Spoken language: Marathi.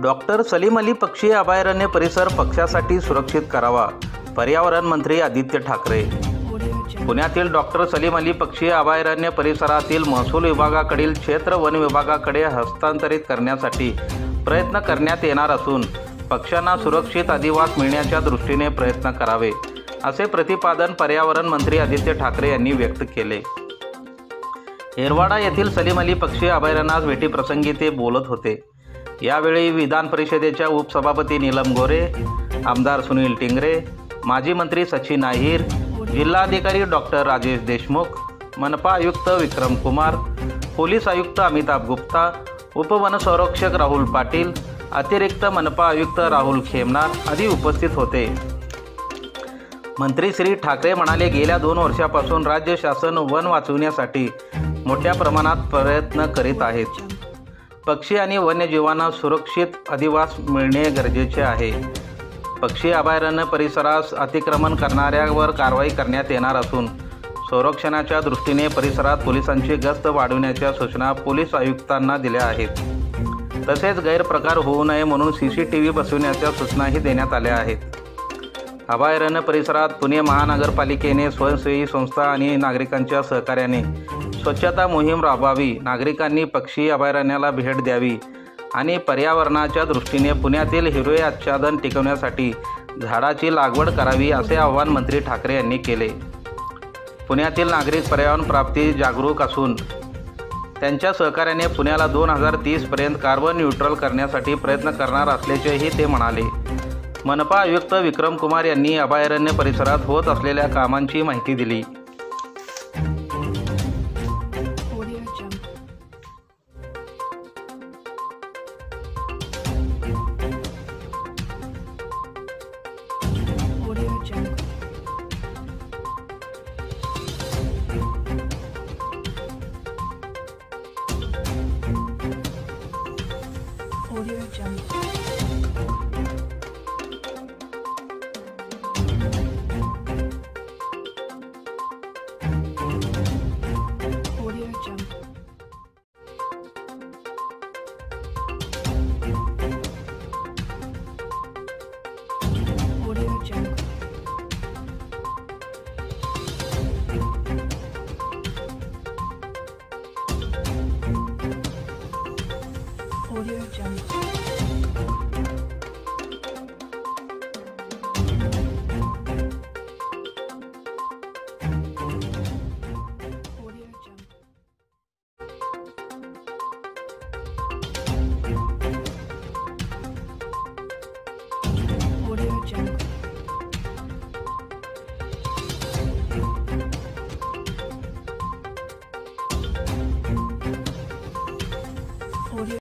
डॉक्टर सलीम अली पक्षी अभयारण्य परिसर पक्ष्यासाठी सुरक्षित करावा, पर्यावरण मंत्री आदित्य ठाकरे. पुण्यातील डॉक्टर सलीम अली पक्षी अभयारण्य परिसरातील महसूल विभागाकडील क्षेत्र वन विभागाकडे हस्तांतरित करण्यासाठी प्रयत्न करण्यात येणार असून पक्ष्यांना सुरक्षित अधिवास मिळण्याच्या दृष्टीने प्रयत्न करावे, असे प्रतिपादन पर्यावरण मंत्री आदित्य ठाकरे यांनी व्यक्त केले. येरवाडा येथील सलीम अली पक्षी अभयारण्यास भेटीप्रसंगी ते बोलत होते. यावेळी विधान परिषदेच्या उपसभापती नीलम गोरे, आमदार सुनील टिंगरे, माजी मंत्री सचिन अहिर, जिल्हाधिकारी डॉक्टर राजेश देशमुख, मनपा आयुक्त विक्रम कुमार, पोलीस आयुक्त अमिताभ गुप्ता, उपवनसंरक्षक राहुल पाटील, अतिरिक्त मनपा आयुक्त राहुल खेमनार आदी उपस्थित होते. मंत्री श्री ठाकरे म्हणाले, गेल्या 2 वर्षापासून राज्य शासन वन वाचविण्यासाठी मोठ्या प्रमाणात प्रयत्न करीत आहेत. पक्षी आणि वन्यजीवांना सुरक्षित अधिवास मिळणे गरजेचे आहे. पक्षी अभयारण्य परिसरास अतिक्रमण करणाऱ्यावर कारवाई करण्यात येणार असून संरक्षणाच्या दृष्टीने परिसरात पोलिसांची गस्त वाढवण्याच्या सूचना पोलीस आयुक्तांना दिल्या आहेत. तसेच गैरप्रकार होऊ नये म्हणून CCTV बसविण्याच्या सूचनाही देण्यात आल्या आहेत. अभयारण्य परिसरात पुणे महानगरपालिकेने स्वयंसेवी संस्था आणि नागरिकांच्या सहकार्याने स्वच्छता मोहीम राबवावी, नागरिकांनी पक्षी अभयारण्याला भेट द्यावी आणि पर्यावरणाच्या दृष्टीने पुण्यातील हिरवे आच्छादन टिकवण्यासाठी झाडाची लागवड करावी, असे आवाहन मंत्री ठाकरे यांनी केले. पुण्यातील नागरिक पर्यावरण प्राप्ती जागरूक असून त्यांच्या सहकार्याने पुण्याला 2030 पर्यंत कार्बन न्यूट्रल करण्यासाठी प्रयत्न करणार असल्याचेही ते म्हणाले. मनपा आयुक्त विक्रम कुमार यांनी अभयारण्य परिसरात होत असलेल्या कामांची माहिती दिली.